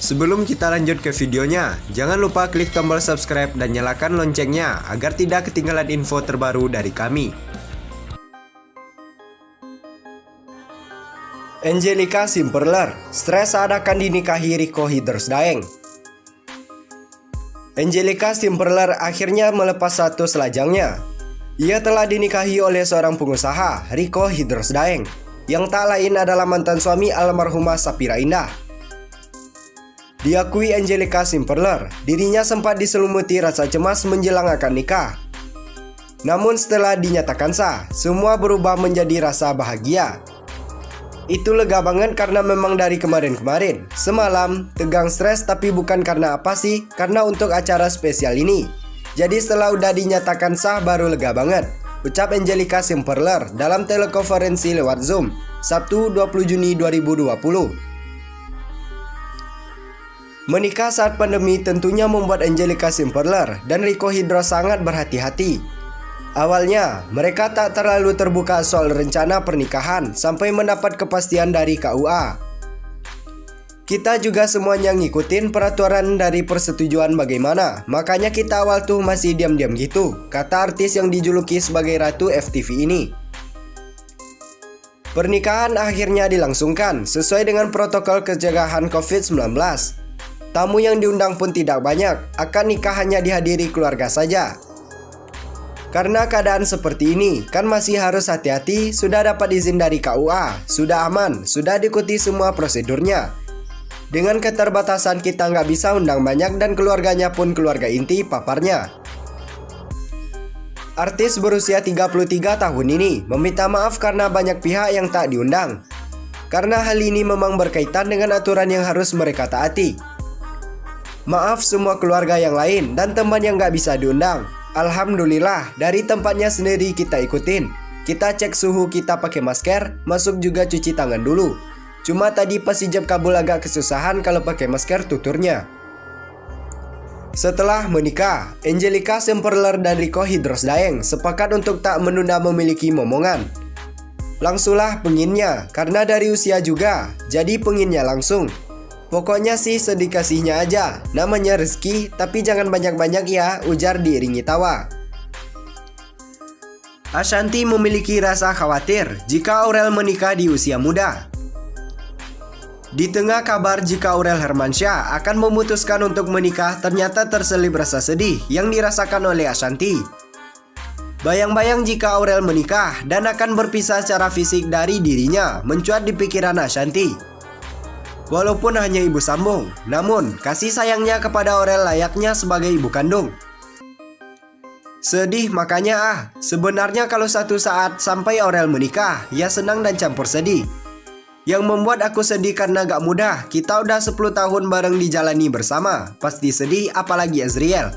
Sebelum kita lanjut ke videonya, jangan lupa klik tombol subscribe dan nyalakan loncengnya agar tidak ketinggalan info terbaru dari kami. Angelica Simperler stres saat akan dinikahi Rico Hiddersdaeng. Angelica Simperler akhirnya melepas status lajangnya. Ia telah dinikahi oleh seorang pengusaha, Rico Hiddersdaeng, yang tak lain adalah mantan suami almarhumah Sapira Indah. Diakui Angelica Simperler, dirinya sempat diselumuti rasa cemas menjelang akan nikah. Namun setelah dinyatakan sah, semua berubah menjadi rasa bahagia. Itu lega banget karena memang dari kemarin-kemarin, semalam, tegang stres tapi bukan karena apa sih, karena untuk acara spesial ini. Jadi setelah udah dinyatakan sah baru lega banget, ucap Angelica Simperler dalam telekonferensi lewat Zoom, Sabtu 20 Juni 2020. Menikah saat pandemi tentunya membuat Angelica Simperler dan Rico Hiddersdaeng sangat berhati-hati. Awalnya, mereka tak terlalu terbuka soal rencana pernikahan sampai mendapat kepastian dari KUA. Kita juga semuanya ngikutin peraturan dari persetujuan bagaimana, makanya kita awal tuh masih diam-diam gitu, kata artis yang dijuluki sebagai Ratu FTV ini. Pernikahan akhirnya dilangsungkan sesuai dengan protokol pencegahan COVID-19. Tamu yang diundang pun tidak banyak, akan nikah hanya dihadiri keluarga saja. Karena keadaan seperti ini, kan masih harus hati-hati, sudah dapat izin dari KUA, sudah aman, sudah diikuti semua prosedurnya. Dengan keterbatasan kita nggak bisa undang banyak dan keluarganya pun keluarga inti paparnya. Artis berusia 33 tahun ini meminta maaf karena banyak pihak yang tak diundang. Karena hal ini memang berkaitan dengan aturan yang harus mereka taati. Maaf semua keluarga yang lain dan teman yang gak bisa diundang. Alhamdulillah dari tempatnya sendiri kita ikutin. Kita cek suhu, kita pakai masker, masuk juga cuci tangan dulu. Cuma tadi pas hijab kabul agak kesusahan kalau pakai masker tuturnya. Setelah menikah, Angelica Simperler dan Rico Hiddersdaeng sepakat untuk tak menunda memiliki momongan. Langsunglah penginnya, karena dari usia juga, jadi penginnya langsung. Pokoknya sih sedikasihnya aja, namanya rezeki, tapi jangan banyak-banyak ya, ujar diiringi tawa. Ashanty memiliki rasa khawatir jika Aurel menikah di usia muda. Di tengah kabar jika Aurel Hermansyah akan memutuskan untuk menikah, ternyata terselip rasa sedih yang dirasakan oleh Ashanty. Bayang-bayang jika Aurel menikah dan akan berpisah secara fisik dari dirinya, mencuat di pikiran Ashanty. Walaupun hanya ibu sambung, namun kasih sayangnya kepada Aurel layaknya sebagai ibu kandung. Sedih makanya sebenarnya kalau satu saat sampai Aurel menikah, ya senang dan campur sedih. Yang membuat aku sedih karena gak mudah, kita udah 10 tahun bareng dijalani bersama, pasti sedih apalagi Azriel.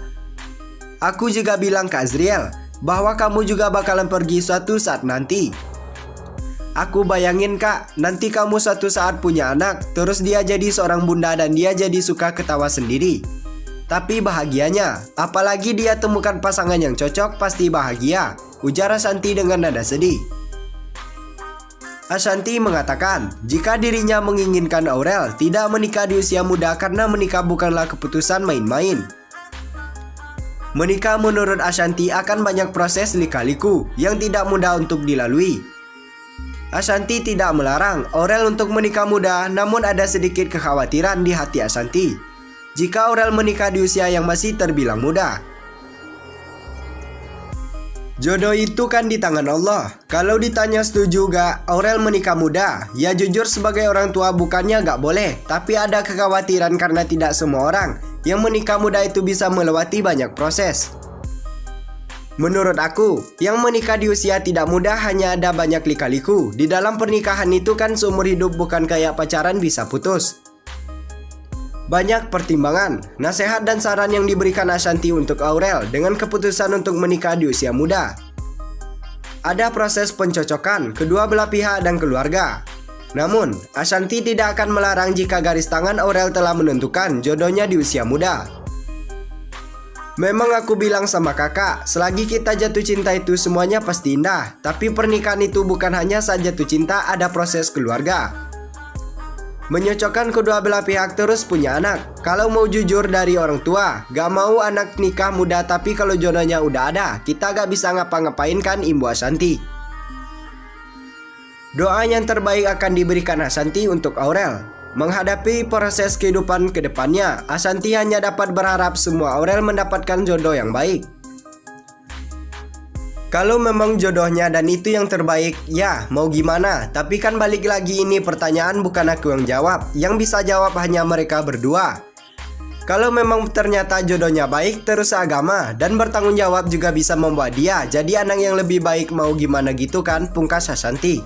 Aku juga bilang ke Azriel, bahwa kamu juga bakalan pergi suatu saat nanti. Aku bayangin kak, nanti kamu suatu saat punya anak, terus dia jadi seorang bunda dan dia jadi suka ketawa sendiri. Tapi bahagianya, apalagi dia temukan pasangan yang cocok, pasti bahagia, ujar Ashanty dengan nada sedih. Ashanty mengatakan, jika dirinya menginginkan Aurel tidak menikah di usia muda karena menikah bukanlah keputusan main-main. Menikah menurut Ashanty akan banyak proses lika-liku yang tidak mudah untuk dilalui. Ashanty tidak melarang Aurel untuk menikah muda, namun ada sedikit kekhawatiran di hati Ashanty jika Aurel menikah di usia yang masih terbilang muda. Jodoh itu kan di tangan Allah. Kalau ditanya setuju gak Aurel menikah muda, ya jujur sebagai orang tua bukannya gak boleh, tapi ada kekhawatiran karena tidak semua orang yang menikah muda itu bisa melewati banyak proses. Menurut aku, yang menikah di usia tidak muda hanya ada banyak lika-liku. Di dalam pernikahan itu kan seumur hidup, bukan kayak pacaran bisa putus. Banyak pertimbangan, nasihat dan saran yang diberikan Ashanty untuk Aurel dengan keputusan untuk menikah di usia muda. Ada proses pencocokan kedua belah pihak dan keluarga. Namun, Ashanty tidak akan melarang jika garis tangan Aurel telah menentukan jodohnya di usia muda. Memang aku bilang sama kakak, selagi kita jatuh cinta itu semuanya pasti indah. Tapi pernikahan itu bukan hanya saat jatuh cinta, ada proses keluarga. Menyocokkan kedua belah pihak terus punya anak. Kalau mau jujur dari orang tua, gak mau anak nikah muda, tapi kalau jodohnya udah ada, kita gak bisa ngapa-ngapain kan, Imbu Asanti. Doa yang terbaik akan diberikan Asanti untuk Aurel. Menghadapi proses kehidupan kedepannya, Asanti hanya dapat berharap semua Aurel mendapatkan jodoh yang baik. Kalau memang jodohnya dan itu yang terbaik, ya mau gimana. Tapi kan balik lagi, ini pertanyaan bukan aku yang jawab. Yang bisa jawab hanya mereka berdua. Kalau memang ternyata jodohnya baik, terus agama dan bertanggung jawab juga bisa membuat dia jadi anak yang lebih baik, mau gimana gitu kan, pungkas Asanti.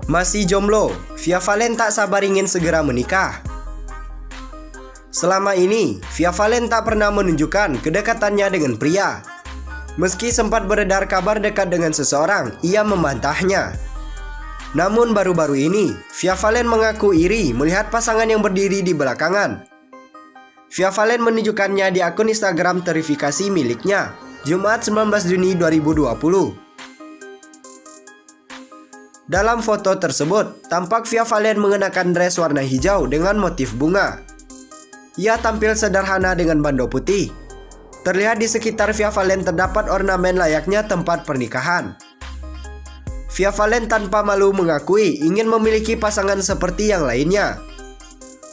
Masih jomblo, Via Valen tak sabar ingin segera menikah. Selama ini, Via Valen tak pernah menunjukkan kedekatannya dengan pria. Meski sempat beredar kabar dekat dengan seseorang, ia membantahnya. Namun baru-baru ini, Via Valen mengaku iri melihat pasangan yang berdiri di belakangan. Via Valen menunjukkannya di akun Instagram verifikasi miliknya, Jumat 19 Juni 2020. Dalam foto tersebut, tampak Via Valen mengenakan dress warna hijau dengan motif bunga. Ia tampil sederhana dengan bandeau putih. Terlihat di sekitar Via Valen terdapat ornamen layaknya tempat pernikahan. Via Valen tanpa malu mengakui ingin memiliki pasangan seperti yang lainnya.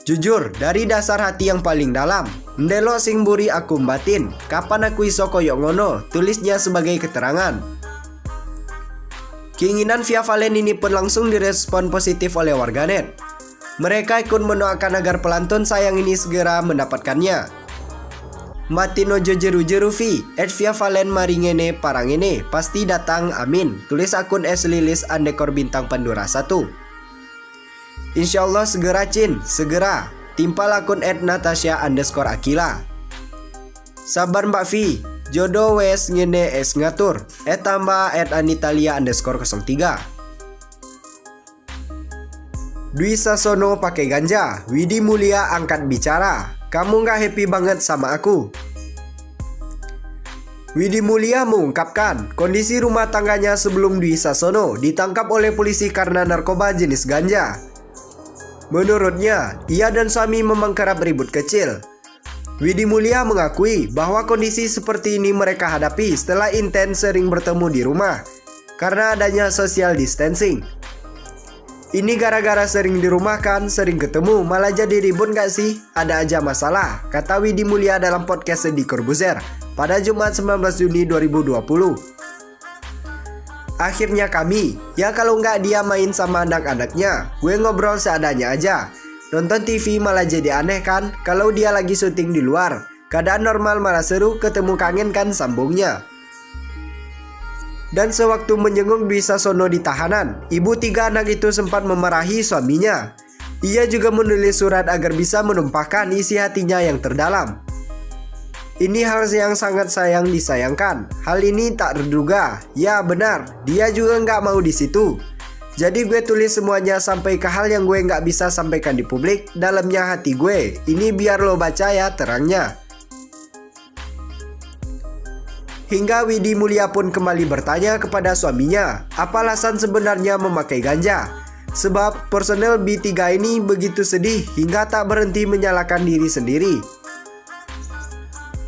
Jujur, dari dasar hati yang paling dalam, ndelo sing buri aku batin, kapan aku iso koyok ngono, tulisnya sebagai keterangan. Keinginan Via Valen ini pun langsung direspon positif oleh warganet. Mereka ikut mendoakan agar pelantun sayang ini segera mendapatkannya. Matino jeru Vi, Via Valen maringene parangene, pasti datang amin, tulis akun @lilis_bintang pandura 1. Insyaallah segera Cin, segera, timpal akun @natasha_akila. Sabar Mbak Vi, jodoh wes ngene es ngatur, tambah @anitalia_03. Dwi Sasono pakai ganja, Widi Mulia angkat bicara. Kamu gak happy banget sama aku? Widi Mulia mengungkapkan kondisi rumah tangganya sebelum Dwi Sasono ditangkap oleh polisi karena narkoba jenis ganja. Menurutnya, ia dan suami memang kerap ribut kecil. Widi Mulia mengakui bahwa kondisi seperti ini mereka hadapi setelah intens sering bertemu di rumah karena adanya social distancing. Ini gara-gara sering di rumah kan, sering ketemu, malah jadi ribut gak sih? Ada aja masalah, kata Widi Mulia dalam podcast Deddy Corbuzier pada Jumat 19 Juni 2020. Akhirnya kami, ya kalau nggak dia main sama anak-anaknya, gue ngobrol seadanya aja. Nonton TV malah jadi aneh kan, kalau dia lagi syuting di luar. Keadaan normal malah seru, ketemu kangen kan, sambungnya. Dan sewaktu menjenguk Dwi Sasono di tahanan, ibu 3 anak itu sempat memarahi suaminya. Ia juga menulis surat agar bisa menumpahkan isi hatinya yang terdalam. Ini hal yang sangat sayang disayangkan. Hal ini tak terduga. Ya benar, dia juga nggak mau di situ. Jadi gue tulis semuanya sampai ke hal yang gue nggak bisa sampaikan di publik. Dalamnya hati gue. Ini biar lo baca ya, terangnya. Hingga Widi Mulia pun kembali bertanya kepada suaminya, apa alasan sebenarnya memakai ganja? Sebab personel B3 ini begitu sedih hingga tak berhenti menyalahkan diri sendiri.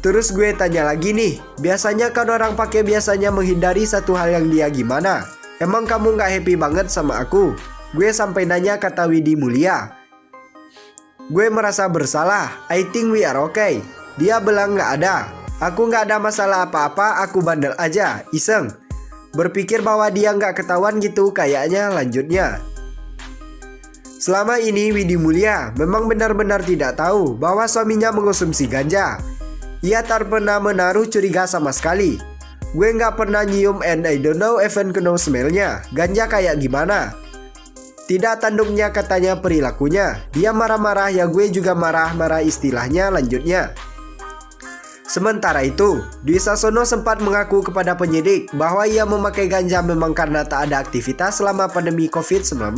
Terus gue tanya lagi nih, biasanya kan orang pakai biasanya menghindari satu hal yang dia gimana? Emang kamu gak happy banget sama aku? Gue sampai nanya, kata Widi Mulia. Gue merasa bersalah, I think we are okay. Dia bilang gak ada. Aku gak ada masalah apa-apa, aku bandel aja, iseng. Berpikir bahwa dia gak ketahuan gitu kayaknya, lanjutnya. Selama ini Widi Mulia memang benar-benar tidak tahu bahwa suaminya mengonsumsi ganja. Ia tak pernah menaruh curiga sama sekali. Gue gak pernah nyium and I don't know even know smell-nya. Ganja kayak gimana? Tidak tanduknya katanya perilakunya. Dia marah-marah, ya gue juga marah-marah istilahnya, lanjutnya. Sementara itu, Dwi Sasono sempat mengaku kepada penyidik bahwa ia memakai ganja memang karena tak ada aktivitas selama pandemi COVID-19.